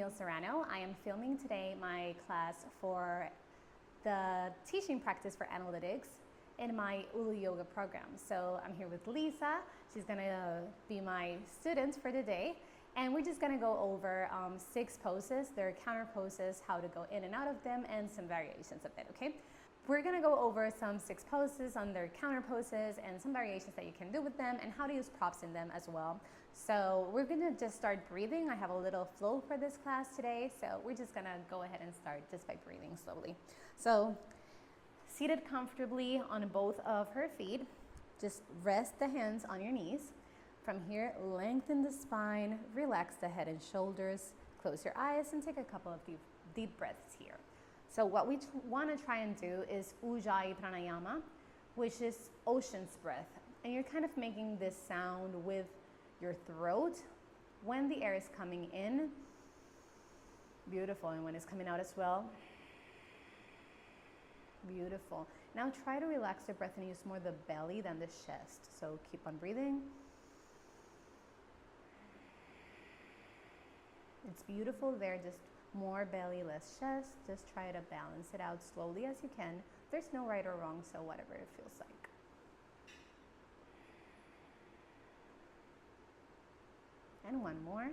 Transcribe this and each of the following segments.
Camille Serrano. I am filming today my class for the teaching practice for analytics in my Ulu Yoga program. So I'm here with Lisa. She's gonna be my student for the day. And we're just gonna go over 6 poses. They're counter poses, how to go in and out of them, and some variations of it, okay? We're gonna go over some 6 poses on their counter poses and some variations that you can do with them and how to use props in them as well. So we're gonna just start breathing. I have a little flow for this class today, so we're just gonna go ahead and start just by breathing slowly. So seated comfortably on both of her feet, just rest the hands on your knees. From here, lengthen the spine, relax the head and shoulders, close your eyes and take a couple of deep breaths here. So what we want to try and do is Ujjayi Pranayama, which is ocean's breath. And you're kind of making this sound with your throat when the air is coming in. Beautiful. And when it's coming out as well. Beautiful. Now try to relax your breath and use more the belly than the chest. So keep on breathing. It's beautiful there, just more belly, less chest. Just try to balance it out slowly as you can. There's no right or wrong, so whatever it feels like. And one more.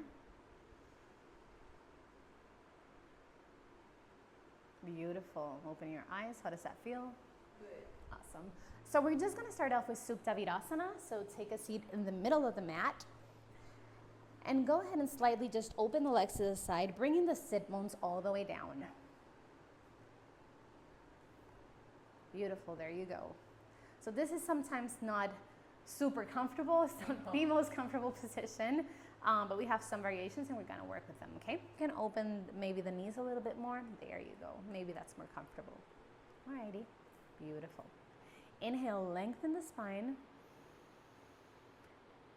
Beautiful. Open your eyes. How does that feel? Good. Awesome. So we're just going to start off with Supta Virasana. So take a seat in the middle of the mat. And go ahead and slightly just open the legs to the side, bringing the sit bones all the way down. Beautiful, there you go. So this is sometimes not super comfortable, it's not the most comfortable position, but we have some variations and we're gonna work with them, okay? You can open maybe the knees a little bit more. There you go, maybe that's more comfortable. Alrighty, beautiful. Inhale, lengthen the spine.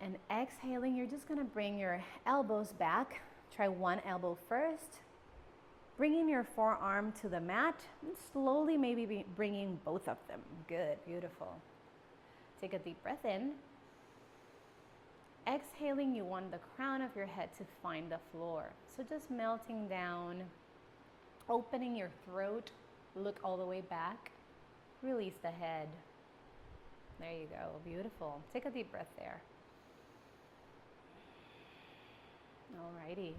And exhaling, you're just gonna bring your elbows back. Try one elbow first. Bringing your forearm to the mat and slowly maybe bringing both of them. Good, beautiful. Take a deep breath in. Exhaling, you want the crown of your head to find the floor. So just melting down, opening your throat, look all the way back. Release the head. There you go, beautiful. Take a deep breath there. Alrighty.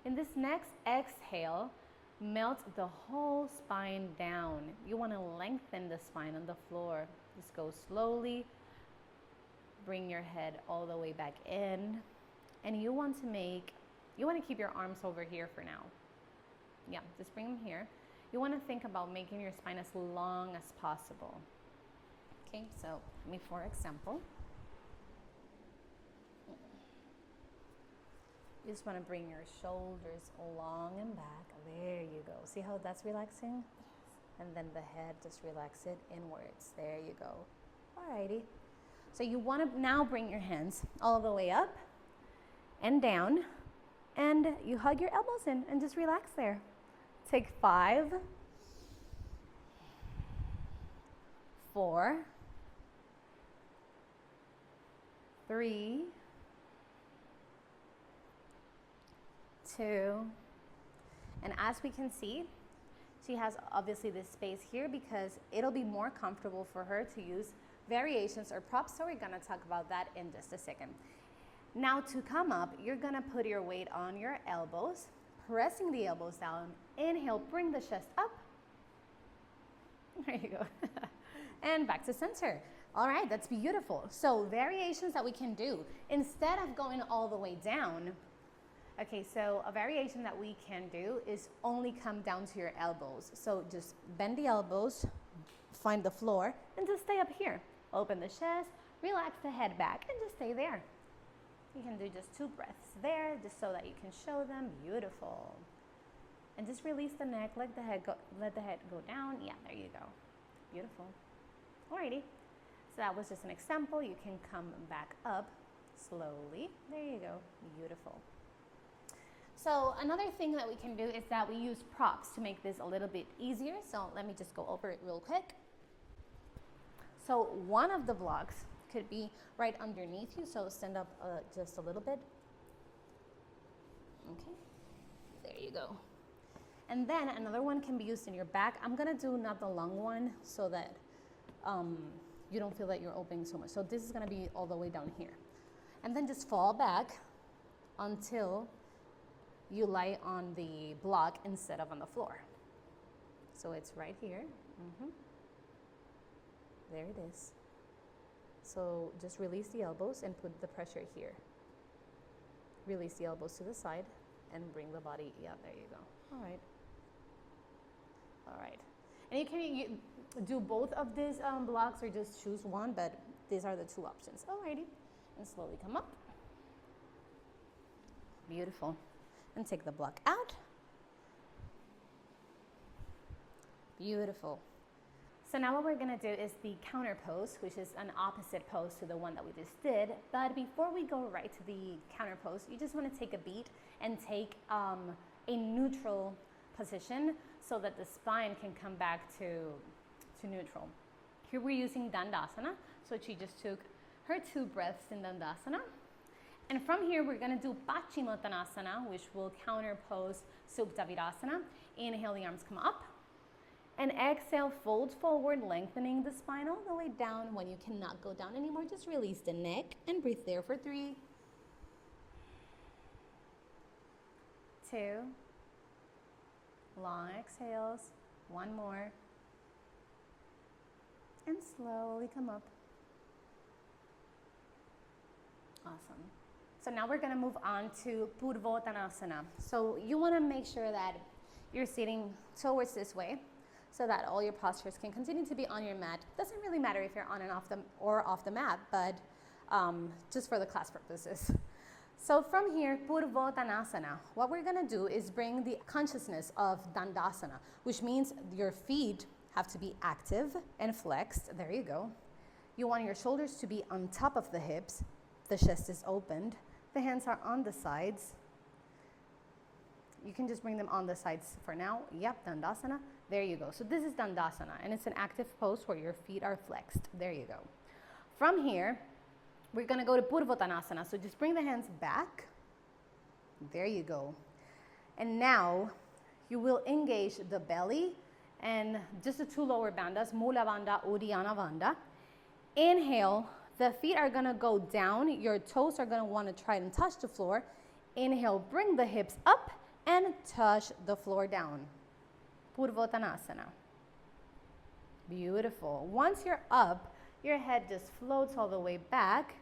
In this next exhale, melt the whole spine down. You want to lengthen the spine on the floor. Just go slowly. Bring your head all the way back in. And you want to keep your arms over here for now. Yeah, just bring them here. You want to think about making your spine as long as possible. Okay, so for example, you just want to bring your shoulders long and back. There you go. See how that's relaxing? Yes. And then the head, just relax it inwards. There you go. Alrighty. So you want to now bring your hands all the way up and down. And you hug your elbows in and just relax there. Take 5, 4, 3, 2, and as we can see, she has obviously this space here because it'll be more comfortable for her to use variations or props, so we're gonna talk about that in just a second. Now to come up, you're gonna put your weight on your elbows, pressing the elbows down. Inhale, bring the chest up. There you go. And back to center. All right, that's beautiful. So variations that we can do, instead of going all the way down, okay, so a variation that we can do is only come down to your elbows. So just bend the elbows, find the floor, and just stay up here. Open the chest, relax the head back, and just stay there. You can do just 2 breaths there, just so that you can show them. Beautiful. And just release the neck, let the head go down. Yeah, there you go. Beautiful. Alrighty. So that was just an example. You can come back up slowly. There you go. Beautiful. So another thing that we can do is that we use props to make this a little bit easier. So let me just go over it real quick. So one of the blocks could be right underneath you. So stand up just a little bit. Okay. you go. And then another one can be used in your back. I'm gonna do not the long one so that you don't feel that you're opening so much. So this is gonna be all the way down here. And then just fall back until you lie on the block instead of on the floor. So it's right here. There it is. So just release the elbows and put the pressure here. Release the elbows to the side and bring the body, yeah, there you go. All right. All right. And you can do both of these blocks or just choose one, but these are the two options. Alrighty. And slowly come up. Beautiful. And take the block out. Beautiful. So now what we're gonna do is the counter pose, which is an opposite pose to the one that we just did. But before we go right to the counter pose, you just wanna take a beat and take a neutral position so that the spine can come back to neutral. Here we're using Dandasana. So she just took her 2 breaths in Dandasana. And from here, we're gonna do Purvottanasana, which will counter pose Supta Virasana. Inhale, the arms come up. And exhale, fold forward, lengthening the spine all the way down. When you cannot go down anymore, just release the neck and breathe there for 3, 2, long exhales, 1 more, and slowly come up. Awesome. So now we're gonna move on to Purvottanasana. So you wanna make sure that you're sitting towards this way so that all your postures can continue to be on your mat. Doesn't really matter if you're on and off the mat, but just for the class purposes. So from here, Purvottanasana, what we're gonna do is bring the consciousness of Dandasana, which means your feet have to be active and flexed. There you go. You want your shoulders to be on top of the hips. The chest is opened. The hands are on the sides. You can just bring them on the sides for now. Yep, Dandasana. There you go. So this is Dandasana, and it's an active pose where your feet are flexed. There you go. From here, we're gonna go to Purvottanasana. So just bring the hands back. There you go. And now you will engage the belly and just the 2 lower bandhas, Mula Bandha, Uddiyana Bandha. Inhale, the feet are gonna go down. Your toes are gonna wanna try and touch the floor. Inhale, bring the hips up and touch the floor down. Purvottanasana. Beautiful. Once you're up, your head just floats all the way back.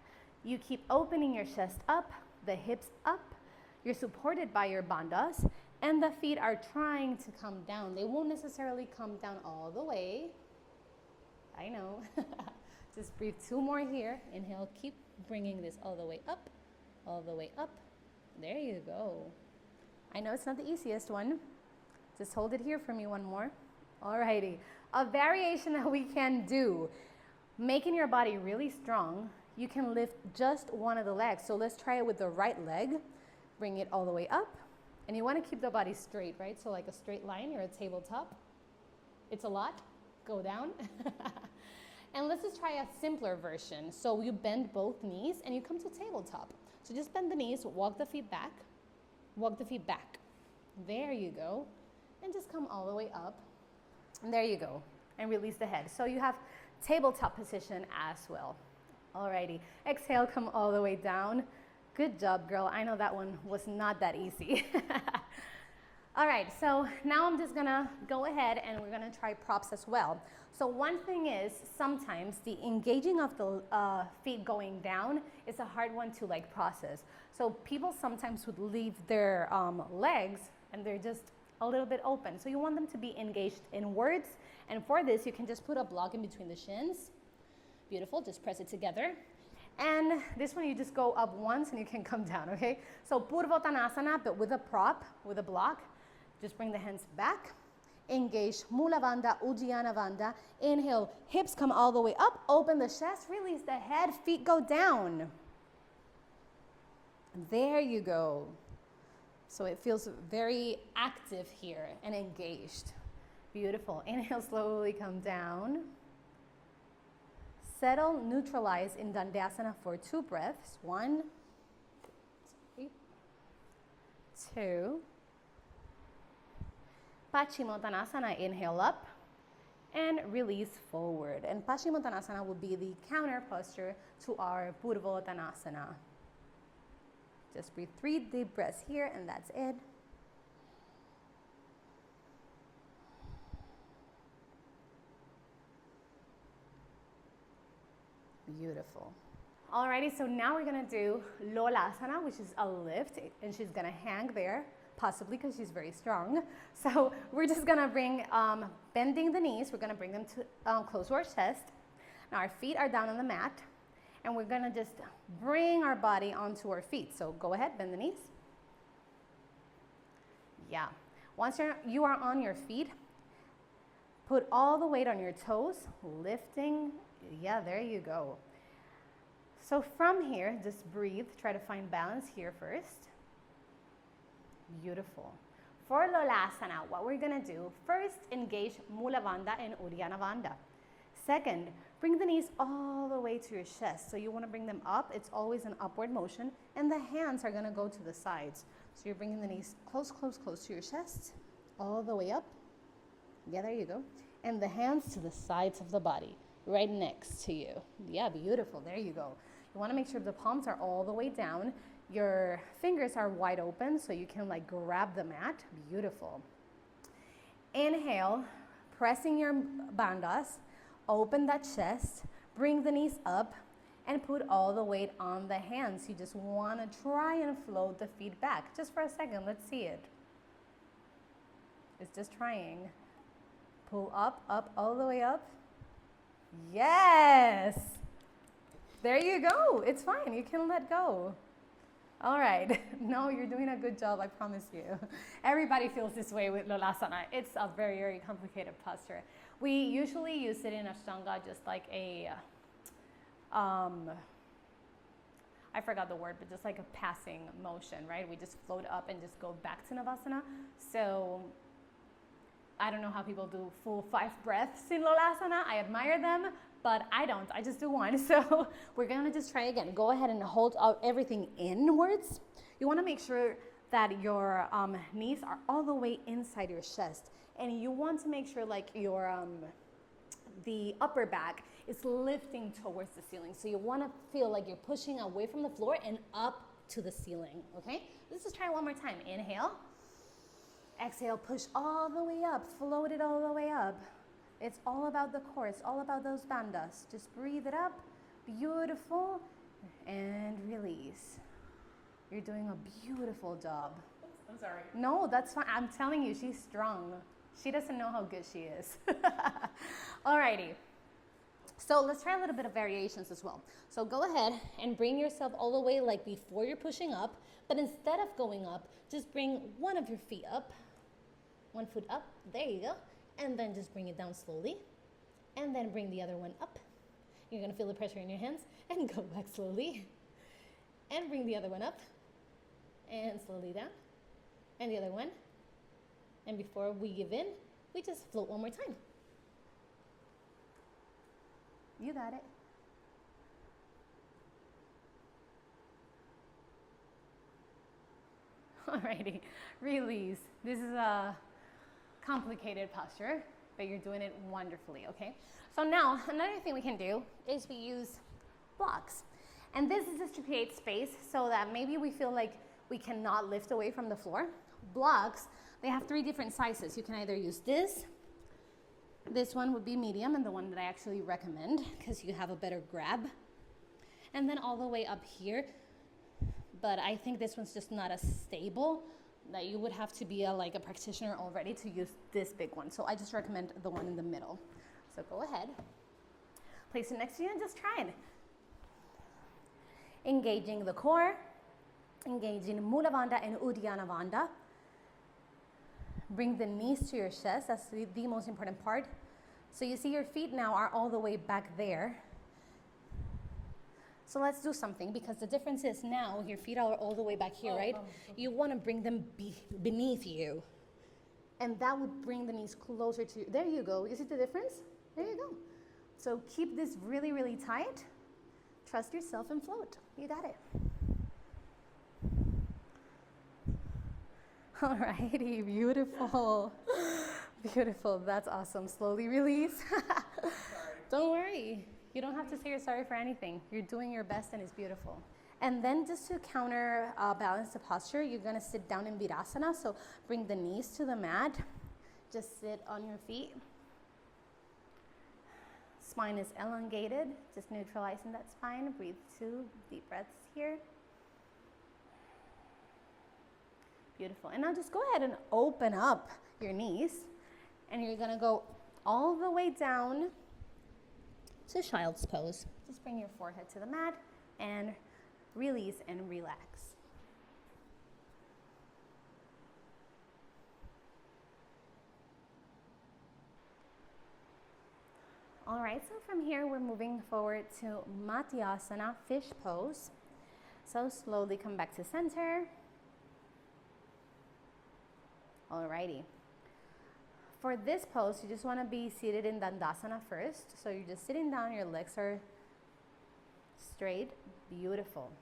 You keep opening your chest up, the hips up. You're supported by your bandhas, and the feet are trying to come down. They won't necessarily come down all the way. I know. Just breathe 2 more here. Inhale, keep bringing this all the way up, all the way up. There you go. I know it's not the easiest one. Just hold it here for me 1 more. Alrighty. A variation that we can do, making your body really strong, you can lift just one of the legs. So let's try it with the right leg. Bring it all the way up. And you want to keep the body straight, right? So like a straight line or a tabletop. It's a lot. Go down. And let's just try a simpler version. So you bend both knees and you come to tabletop. So just bend the knees, walk the feet back, walk the feet back. There you go. And just come all the way up. And there you go. And release the head. So you have tabletop position as well. Alrighty. Exhale, come all the way down. Good job, girl. I know that one was not that easy. All right, so now I'm just gonna go ahead and we're gonna try props as well. So one thing is sometimes the engaging of the feet going down is a hard one to like process. So people sometimes would leave their legs and they're just a little bit open. So you want them to be engaged inwards. And for this, you can just put a block in between the shins. Beautiful, just press it together. And this one, you just go up once and you can come down, okay? So Purvottanasana, but with a prop, with a block. Just bring the hands back. Engage Mula Bandha, Uddiyana Bandha. Inhale, hips come all the way up. Open the chest, release the head, feet go down. There you go. So it feels very active here and engaged. Beautiful. Inhale, slowly come down. Settle, neutralize in Dandasana for 2 breaths. 1, 2, Paschimottanasana, inhale up and release forward. And Paschimottanasana will be the counter posture to our Purvottanasana. Just breathe 3 deep breaths here, and that's it. Beautiful. Alrighty, so now we're gonna do Lolasana, which is a lift, and she's gonna hang there, possibly because she's very strong. So we're just gonna bring, bending the knees, we're gonna bring them to close to our chest. Now our feet are down on the mat, and we're gonna just bring our body onto our feet. So go ahead, bend the knees. Yeah. Once you are on your feet, put all the weight on your toes, lifting. Yeah, there you go. So from here, just breathe. Try to find balance here first. Beautiful. For Lolasana, what we're gonna do, first engage Mula Bandha and Uddiyana Bandha. Second, bring the knees all the way to your chest. So you wanna bring them up. It's always an upward motion. And the hands are gonna go to the sides. So you're bringing the knees close, close, close to your chest, all the way up. Yeah, there you go. And the hands to the sides of the body, right next to you. Yeah, beautiful, there you go. You wanna make sure the palms are all the way down. Your fingers are wide open so you can like grab the mat. Beautiful. Inhale, pressing your bandhas, open that chest, bring the knees up, and put all the weight on the hands. You just wanna try and float the feet back. Just for a second, let's see it. It's just trying. Pull up, up, all the way up. Yes! There you go. It's fine. You can let go. All right. No, you're doing a good job. I promise you. Everybody feels this way with Lolasana. It's a very, very complicated posture. We usually use it in Ashtanga just like a, I forgot the word, but just like a passing motion, right? We just float up and just go back to Navasana. So I don't know how people do full 5 breaths in Lolasana. I admire them, but I don't. I just do one. So we're gonna just try again. Go ahead and hold out everything inwards. You wanna make sure that your knees are all the way inside your chest. And you want to make sure like your, the upper back is lifting towards the ceiling. So you wanna feel like you're pushing away from the floor and up to the ceiling, okay? Let's just try one more time. Inhale. Exhale, push all the way up, float it all the way up. It's all about the core, it's all about those bandhas. Just breathe it up, beautiful, and release. You're doing a beautiful job. Oops, I'm sorry. No, that's fine. I'm telling you, she's strong. She doesn't know how good she is. Alrighty. So let's try a little bit of variations as well. So go ahead and bring yourself all the way like before you're pushing up, but instead of going up, just bring one of your feet up. 1 foot up, there you go. And then just bring it down slowly. And then bring the other one up. You're gonna feel the pressure in your hands and go back slowly. And bring the other one up and slowly down. And the other one. And before we give in, we just float one more time. You got it. Alrighty, release. This is a complicated posture, but you're doing it wonderfully, okay? So now, another thing we can do is we use blocks. And this is just to create space so that maybe we feel like we cannot lift away from the floor. Blocks, they have 3 different sizes. You can either use this one would be medium, and the one that I actually recommend because you have a better grab. And then all the way up here, but I think this one's just not as stable, that you would have to be like a practitioner already to use this big one. So I just recommend the one in the middle. So go ahead, place it next to you and just try it. Engaging the core, engaging Mula Bandha and Uddiyana Bandha. Bring the knees to your chest, that's the most important part. So you see your feet now are all the way back there. So let's do something, because the difference is now your feet are all the way back here, right? You want to bring them beneath you. And that would bring the knees closer to you. There you go. You see the difference? There you go. So keep this really, really tight. Trust yourself and float. You got it. Alrighty, beautiful. Beautiful. That's awesome. Slowly release. Don't worry. You don't have to say you're sorry for anything. You're doing your best and it's beautiful. And then just to counter balance the posture, you're going to sit down in Virasana. So bring the knees to the mat. Just sit on your feet. Spine is elongated. Just neutralizing that spine. Breathe 2 deep breaths here. Beautiful. And now just go ahead and open up your knees. And you're going to go all the way down to child's pose. Just bring your forehead to the mat and release and relax. All right, so from here we're moving forward to Matsyasana, fish pose. So slowly come back to center. Alrighty. For this pose, you just want to be seated in Dandasana first. So you're just sitting down, your legs are straight, beautiful.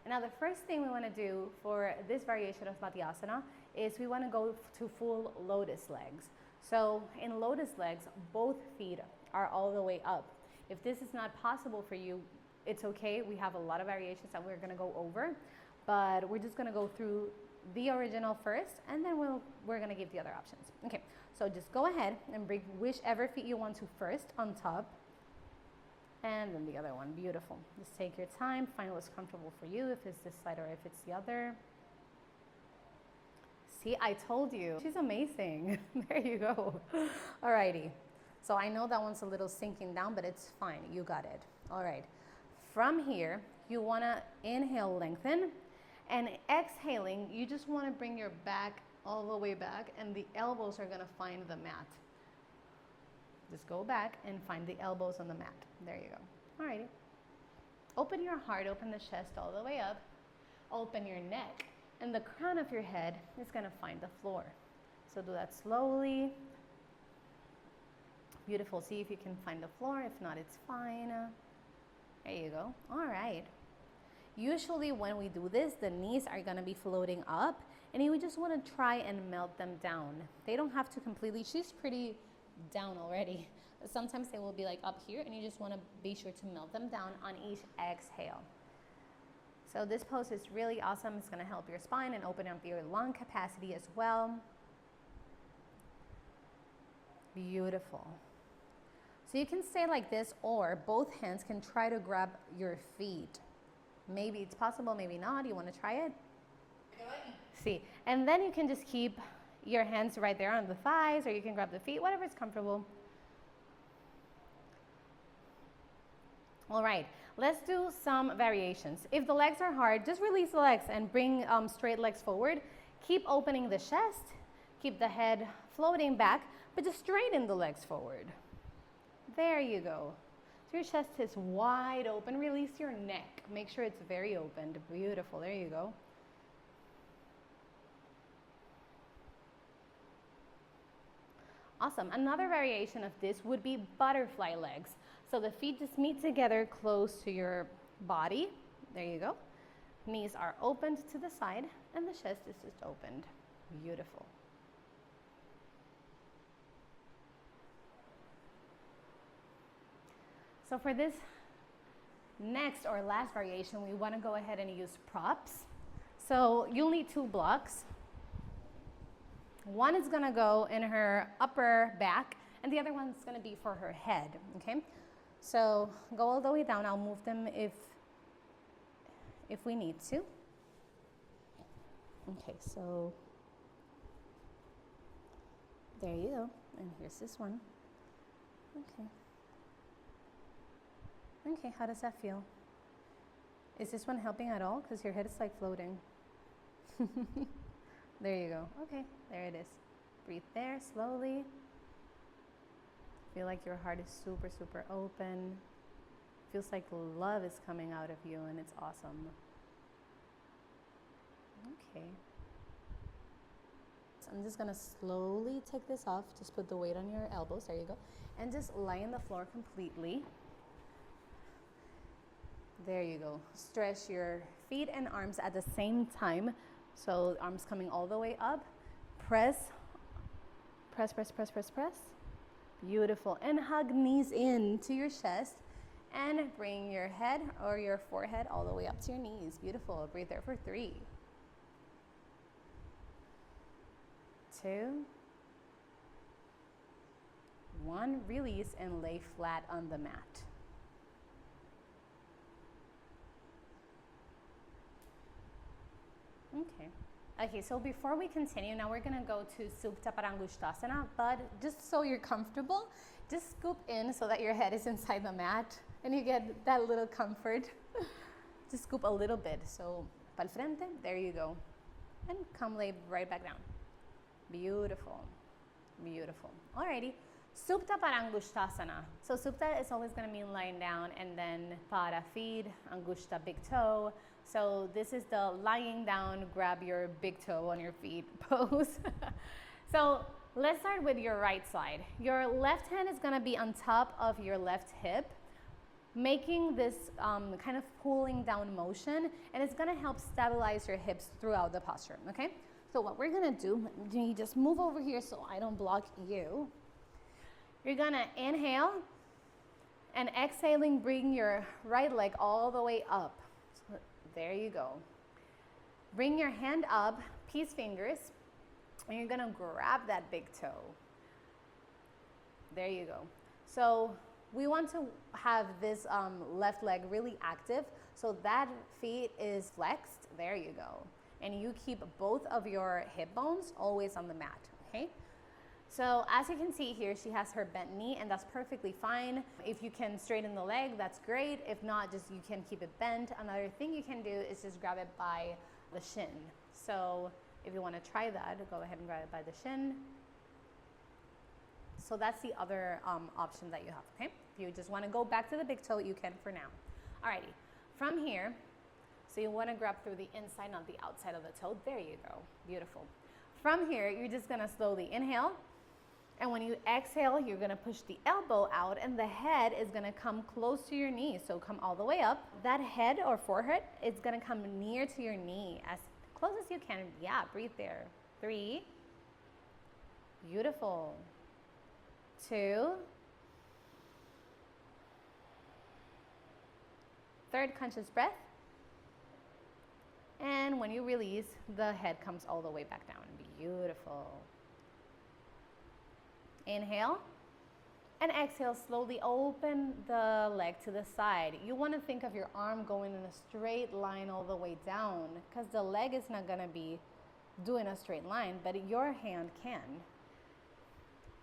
And now the first thing we want to do for this variation of Matsyasana is we want to go to full lotus legs. So in lotus legs, both feet are all the way up. If this is not possible for you, it's okay. We have a lot of variations that we're going to go over, but we're just going to go through the original first, and then we're going to give the other options. Okay, so just go ahead and bring whichever feet you want to first on top, and then the other one. Beautiful. Just take your time, find what's comfortable for you, if it's this side or if it's the other. See, I told you. She's amazing. There you go. Alrighty. So I know that one's a little sinking down, but it's fine. You got it. All right. From here, you want to inhale, lengthen, and exhaling, you just want to bring your back all the way back, and the elbows are going to find the mat. Just go back and find the elbows on the mat. There you go. All righty. Open your heart, open the chest all the way up. Open your neck, and the crown of your head is going to find the floor. So do that slowly. Beautiful. See if you can find the floor. If not, it's fine. There you go. All right. Usually when we do this, the knees are going to be floating up, and you just want to try and melt them down. They don't have to completely. She's pretty down already. Sometimes they will be like up here, and you just want to be sure to melt them down on each exhale. So this pose is really awesome. It's going to help your spine and open up your lung capacity as well. Beautiful. So you can stay like this, or both hands can try to grab your feet. Maybe it's possible, maybe not. You want to try it? See, and then you can just keep your hands right there on the thighs, or you can grab the feet, whatever is comfortable. All right, let's do some variations. If the legs are hard, just release the legs and bring straight legs forward. Keep opening the chest, keep the head floating back, but just straighten the legs forward. There you go. So your chest is wide open. Release your neck. Make sure it's very opened. Beautiful. There you go. Awesome. Another variation of this would be butterfly legs. So the feet just meet together close to your body. There you go. Knees are opened to the side, and the chest is just opened. Beautiful. So for this next or last variation, we want to go ahead and use props. So you'll need 2 blocks. One is going to go in her upper back, and the other one's going to be for her head, okay? So go all the way down. I'll move them if we need to. Okay, so there you go. And here's this one. Okay. Okay, how does that feel? Is this one helping at all? Because your head is like floating. There you go. Okay, there it is. Breathe there slowly. Feel like your heart is super, super open. Feels like love is coming out of you, and it's awesome. Okay. So I'm just gonna slowly take this off. Just put the weight on your elbows. There you go. And just lie on the floor completely. There you go. Stretch your feet and arms at the same time. So arms coming all the way up. Press Press, press, press, press, press. Beautiful. And hug knees in to your chest and bring your head or your forehead all the way up to your knees. Beautiful. Breathe there for 3, 2, 1. Release and lay flat on the mat. Okay, so before we continue, now we're gonna go to Supta Padangusthasana, but just so you're comfortable, just scoop in so that your head is inside the mat and you get that little comfort. Just scoop a little bit. So, pal frente, there you go. And come lay right back down. Beautiful, beautiful. Alrighty, Supta Padangusthasana. So Supta is always gonna mean lying down, and then Para, feet, Angushta, big toe. So this is the lying down, grab your big toe on your feet pose. So let's start with your right side. Your left hand is gonna be on top of your left hip, making this kind of pulling down motion, and it's gonna help stabilize your hips throughout the posture, okay? So what we're gonna do, you just move over here so I don't block you. You're gonna inhale, and exhaling, bring your right leg all the way up. So there you go. Bring your hand up, peace fingers, and you're gonna grab that big toe. There you go. So we want to have this left leg really active, so that feet is flexed. There you go. And you keep both of your hip bones always on the mat, okay? So as you can see here, she has her bent knee, and that's perfectly fine. If you can straighten the leg, that's great. If not, just you can keep it bent. Another thing you can do is just grab it by the shin. So if you want to try that, go ahead and grab it by the shin. So that's the other option that you have, okay? If you just want to go back to the big toe, you can for now. Alrighty, from here, so you want to grab through the inside, not the outside of the toe. There you go, beautiful. From here, you're just gonna slowly inhale. And when you exhale, you're gonna push the elbow out, and the head is gonna come close to your knee. So come all the way up. That head or forehead is gonna come near to your knee, as close as you can. Yeah, breathe there. 3, beautiful. 2, third conscious breath. And when you release, the head comes all the way back down. Beautiful. Inhale, and exhale, slowly open the leg to the side. You want to think of your arm going in a straight line all the way down, because the leg is not going to be doing a straight line, but your hand can.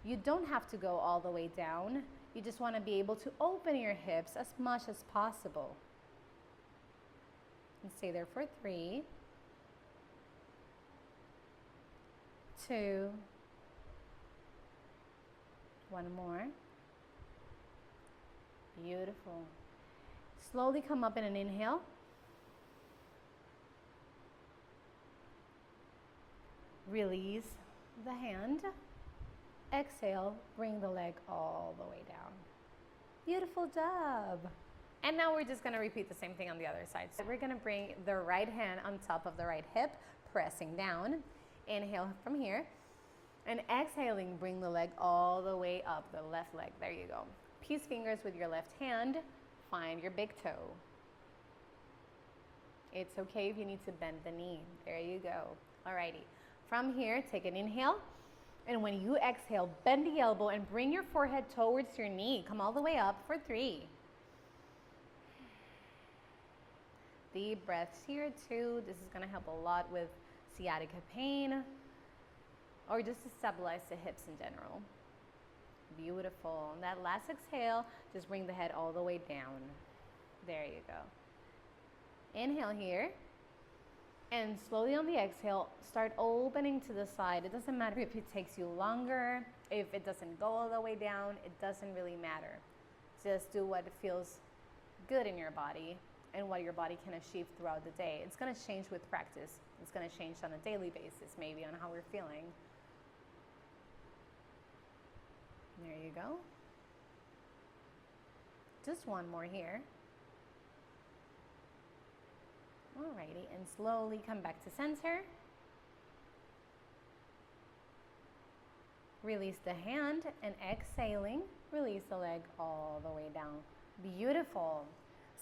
You don't have to go all the way down. You just want to be able to open your hips as much as possible. And stay there for 3, 2, 1 more. Beautiful. Slowly come up in an inhale. Release the hand. Exhale, bring the leg all the way down. Beautiful job. And now we're just gonna repeat the same thing on the other side. So we're gonna bring the right hand on top of the right hip, pressing down. Inhale from here. And exhaling, bring the leg all the way up, the left leg. There you go. Peace fingers with your left hand. Find your big toe. It's okay if you need to bend the knee. There you go. Alrighty. From here, take an inhale. And when you exhale, bend the elbow and bring your forehead towards your knee. Come all the way up for 3. Deep breaths here too. This is gonna help a lot with sciatica pain, or just to stabilize the hips in general. Beautiful. And that last exhale, just bring the head all the way down. There you go. Inhale here. And slowly on the exhale, start opening to the side. It doesn't matter if it takes you longer, if it doesn't go all the way down, it doesn't really matter. Just do what feels good in your body and what your body can achieve throughout the day. It's gonna change with practice. It's gonna change on a daily basis, maybe on how we're feeling. There you go. Just one more here. Alrighty, and slowly come back to center. Release the hand, and exhaling, release the leg all the way down. Beautiful.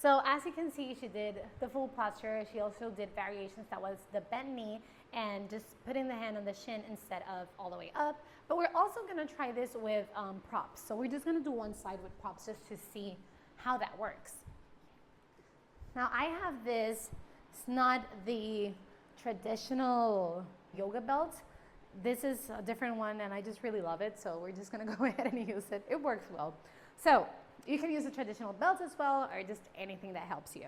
So as you can see, she did the full posture. She also did variations that was the bent knee and just putting the hand on the shin instead of all the way up. But we're also gonna try this with props. So we're just gonna do one side with props just to see how that works. Now I have this, it's not the traditional yoga belt. This is a different one and I just really love it. So we're just gonna go ahead and use it. It works well. So you can use a traditional belt as well, or just anything that helps you.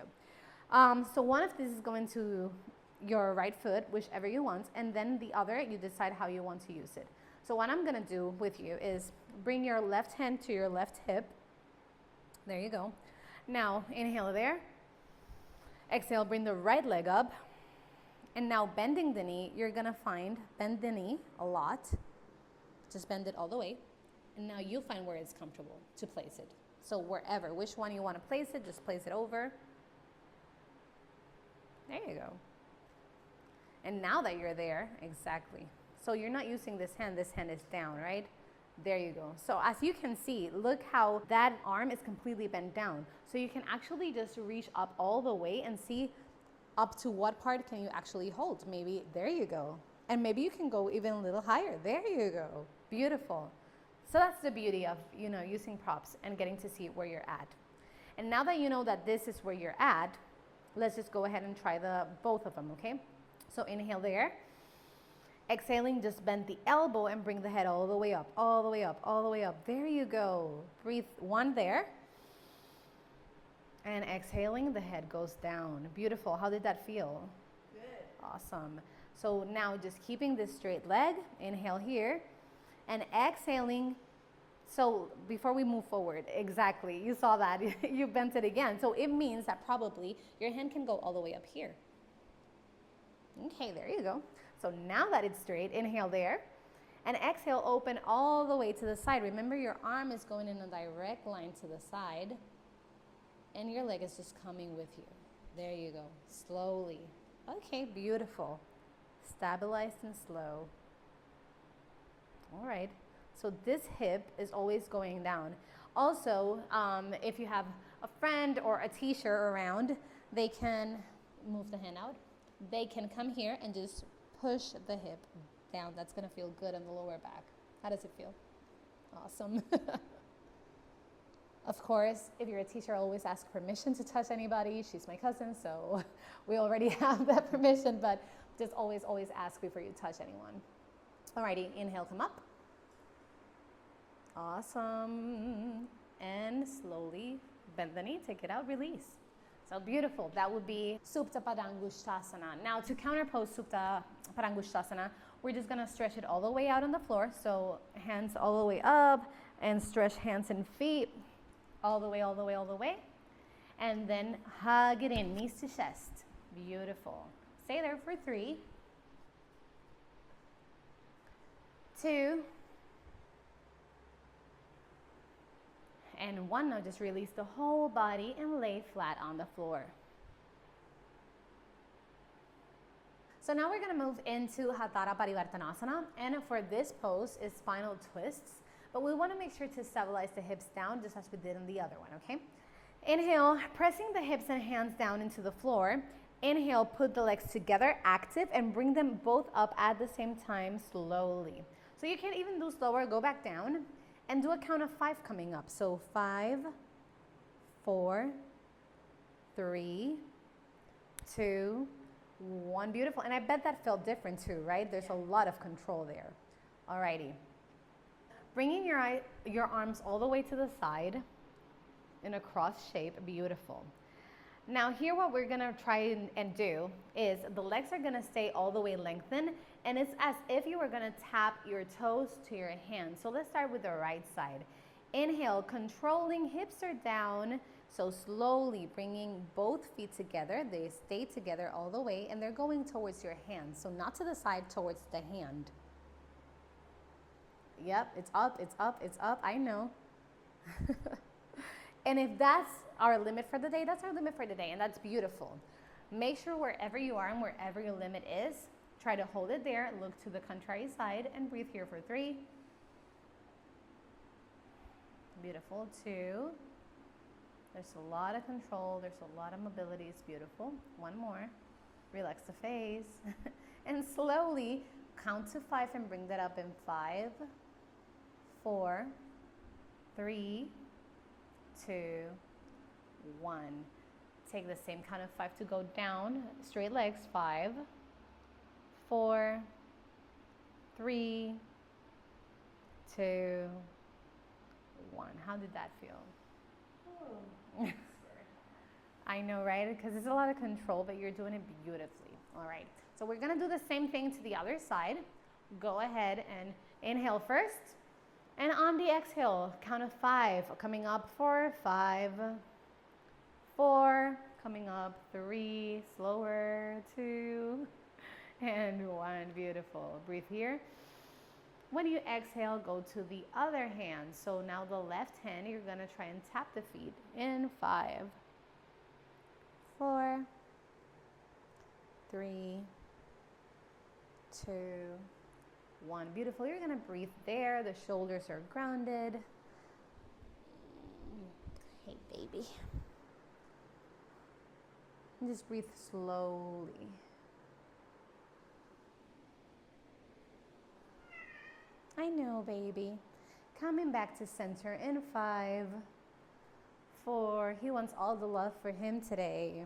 So one of these is going to your right foot, whichever you want, and then the other, you decide how you want to use it. So what I'm gonna do with you is bring your left hand to your left hip. There you go. Now inhale there. Exhale, bring the right leg up. And now bending the knee, you're gonna bend the knee a lot. Just bend it all the way. And now you find where it's comfortable to place it. So wherever, which one you want to place it, just place it over. There you go. And now that you're there, exactly. So you're not using this hand is down, right? There you go. So as you can see, look how that arm is completely bent down. So you can actually just reach up all the way and see up to what part can you actually hold. Maybe there you go. And maybe you can go even a little higher. There you go. Beautiful. So that's the beauty of, using props and getting to see where you're at. And now that you know that this is where you're at, let's just go ahead and try both of them, okay? So inhale there. Exhaling, just bend the elbow and bring the head all the way up, all the way up, all the way up. There you go. Breathe one there. And exhaling, the head goes down. Beautiful. How did that feel? Good. Awesome. So now just keeping this straight leg, inhale here. And exhaling, so before we move forward, exactly, you saw that, you bent it again. So it means that probably your hand can go all the way up here. Okay, there you go. So now that it's straight, inhale there. And exhale, open all the way to the side. Remember, your arm is going in a direct line to the side. And your leg is just coming with you. There you go, slowly. Okay, beautiful. Stabilized and slow. All right, so this hip is always going down. Also, if you have a friend or a teacher around, they can move the hand out. They can come here and just push the hip down. That's gonna feel good in the lower back. How does it feel? Awesome. Of course, if you're a teacher, always ask permission to touch anybody. She's my cousin, so we already have that permission, but just always ask before you touch anyone. Alrighty, inhale, come up. Awesome. And slowly bend the knee, take it out, release. So beautiful. That would be Supta Padangusthasana. Now to counterpose Supta Padangusthasana, we're just gonna stretch it all the way out on the floor. So hands all the way up and stretch hands and feet all the way, all the way, all the way. And then hug it in, knees to chest. Beautiful. Stay there for 3, 2, and 1. Now just release the whole body and lay flat on the floor. So now we're going to move into Jathara Parivartanasana, and for this pose is spinal twists, but we want to make sure to stabilize the hips down just as we did in the other one, okay? Inhale, pressing the hips and hands down into the floor. Inhale, put the legs together, active, and bring them both up at the same time slowly. So you can even do slower, go back down, and do a count of 5 coming up. So 5, 4, 3, 2, 1. Beautiful. And I bet that felt different too, right? There's a lot of control there. Alrighty. Bringing your arms all the way to the side in a cross shape. Beautiful. Now here what we're gonna try and do is the legs are gonna stay all the way lengthened, and it's as if you were gonna tap your toes to your hands. So let's start with the right side. Inhale, controlling, hips are down. So slowly bringing both feet together. They stay together all the way, and they're going towards your hand. So not to the side, towards the hand. Yep, it's up, it's up, it's up, I know. And if that's our limit for the day, that's our limit for the day, and that's beautiful. Make sure wherever you are and wherever your limit is, try to hold it there, look to the contrary side, and breathe here for 3, Beautiful. 2. There's a lot of control. There's a lot of mobility. It's beautiful. 1 more. Relax the face. And slowly count to 5 and bring that up in 5, 4, 3, 2, 1. Take the same count of 5 to go down. Straight legs. 5, 4, 3, 2, 1. How did that feel? Oh. I know, right? Because it's a lot of control, but you're doing it beautifully. All right. So we're going to do the same thing to the other side. Go ahead and inhale first. And on the exhale, count of 5. Coming up for 5, 4. Coming up 3. Slower. 2. And 1. Beautiful. Breathe here. When you exhale, go to the other hand. So now the left hand, you're going to try and tap the feet in 5, 4, 3, 2, 1. Beautiful. You're going to breathe there. The shoulders are grounded. Hey, baby. And just breathe slowly. I know, baby. Coming back to center in 5, 4. He wants all the love for him today.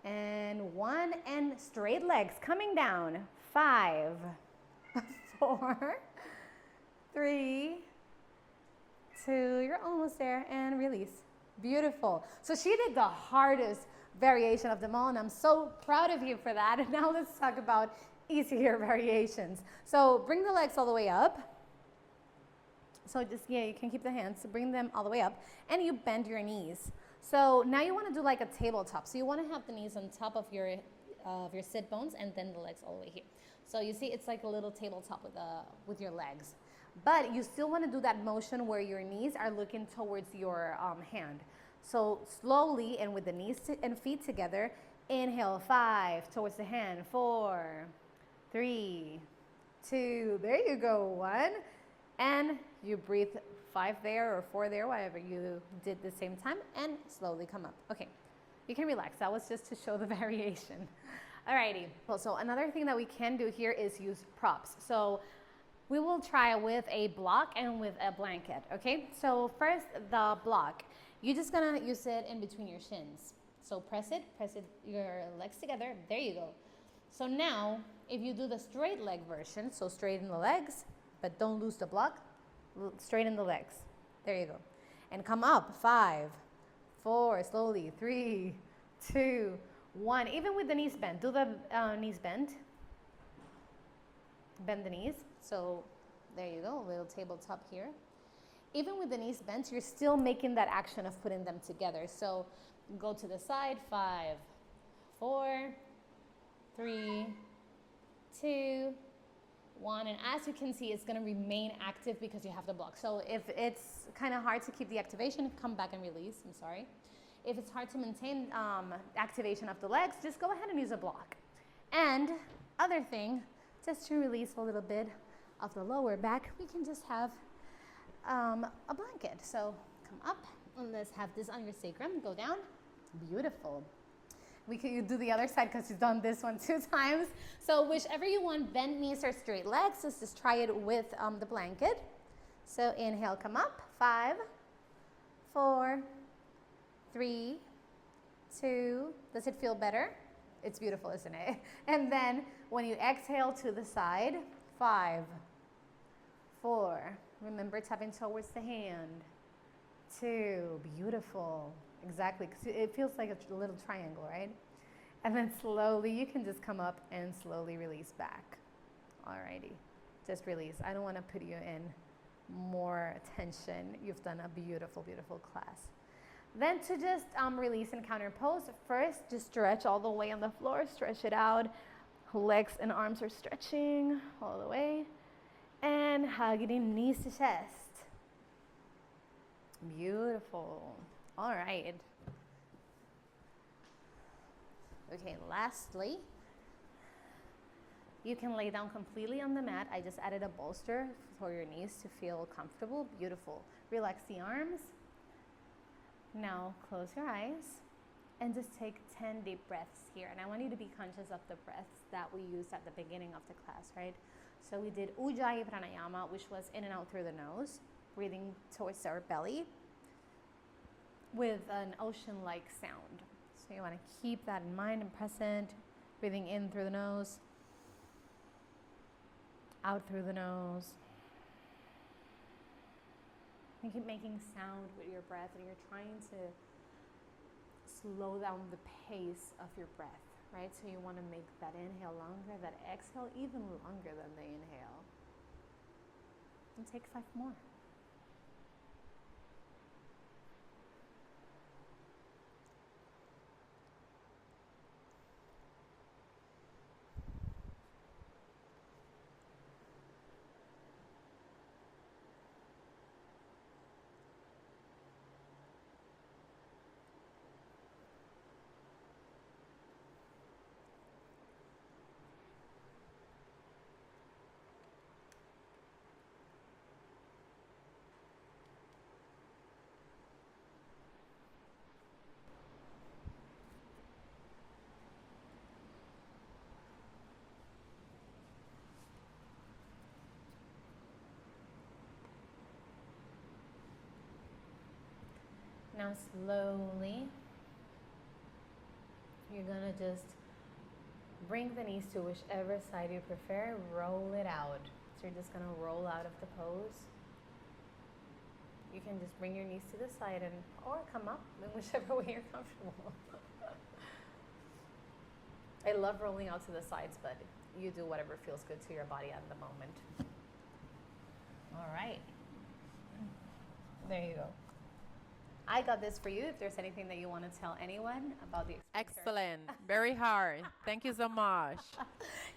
And 1, and straight legs coming down. 5, 4, 3, 2. You're almost there, and release. Beautiful. So she did the hardest variation of them all, and I'm so proud of you for that. And now let's talk about easier variations. So bring the legs all the way up. So just, yeah, you can keep the hands, bring them all the way up, and you bend your knees. So now you want to do like a tabletop. So you want to have the knees on top of your sit bones, and then the legs all the way here. So you see, it's like a little tabletop with your legs. But you still want to do that motion where your knees are looking towards your hand. So slowly, and with the knees and feet together, inhale 5 towards the hand. 4, 3, 2, there you go, 1, and you breathe 5 there or 4 there, whatever you did the same time, and slowly come up. Okay, you can relax. That was just to show the variation. Alrighty, well, so another thing that we can do here is use props. So we will try with a block and with a blanket, okay? So first, the block. You're just gonna use it in between your shins. So press it, your legs together, there you go. So now, if you do the straight leg version, so straighten the legs, but don't lose the block, straighten the legs. There you go. And come up, 5, 4, slowly, 3, 2, 1. Even with the knees bent, do the knees bent. Bend the knees. So there you go, a little tabletop here. Even with the knees bent, you're still making that action of putting them together. So go to the side, 5, 4, 3, 2, 1. And as you can see, it's going to remain active because you have the block. So if it's kind of hard to keep the activation, come back and release. I'm sorry. If it's hard to maintain activation of the legs, just go ahead and use a block. And other thing, just to release a little bit of the lower back, we can just have a blanket. So come up, and let's have this on your sacrum. Go down. Beautiful. We could do the other side because you've done this one 2 times. So whichever you want, bent knees or straight legs. Let's just try it with the blanket. So inhale, come up. 5, 4, 3, 2. Does it feel better? It's beautiful, isn't it? And then when you exhale to the side, 5, 4. Remember tapping towards the hand. 2. Beautiful. Exactly, because it feels like a little triangle, right? And then slowly, you can just come up and slowly release back. Alrighty, just release. I don't want to put you in more tension. You've done a beautiful, beautiful class. Then to just release and counter pose, first just stretch all the way on the floor, stretch it out. Legs and arms are stretching all the way. And hugging knees to chest. Beautiful. All right. Okay, lastly, You can lay down completely on the mat. I just added a bolster for your knees to feel comfortable. Beautiful. Relax the arms. Now close your eyes and just take 10 deep breaths here. And I want you to be conscious of the breaths that we used at the beginning of the class, right? So we did Ujjayi Pranayama, which was in and out through the nose, breathing towards our belly with an ocean-like sound. So you want to keep that in mind and present, breathing in through the nose, out through the nose. And keep making sound with your breath, and you're trying to slow down the pace of your breath, right? So you want to make that inhale longer, that exhale even longer than the inhale. And take 5 more. Now slowly, you're gonna just bring the knees to whichever side you prefer, roll it out. So you're just gonna roll out of the pose. You can just bring your knees to the side or come up in whichever way you're comfortable. I love rolling out to the sides, but you do whatever feels good to your body at the moment. All right. There you go. I got this for you if there's anything that you want to tell anyone about the experience. Excellent. Very hard. Thank you so much.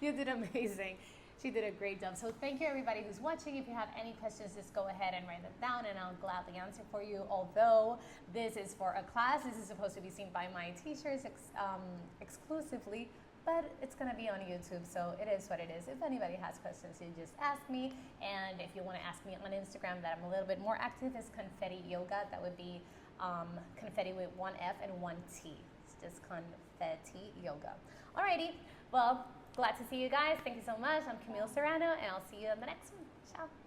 You did amazing. She did a great job. So thank you everybody who's watching. If you have any questions, just go ahead and write them down and I'll gladly answer for you. Although this is for a class, this is supposed to be seen by my teachers exclusively, but it's going to be on YouTube, so it is what it is. If anybody has questions, you just ask me. And if you want to ask me on Instagram, that I'm a little bit more active, is Confeti Yoga. That would be confetti with 1 F and 1 T. It's just Confeti Yoga. Alrighty, well, glad to see you guys. Thank you so much. I'm Camille Serrano, and I'll see you in the next one. Ciao.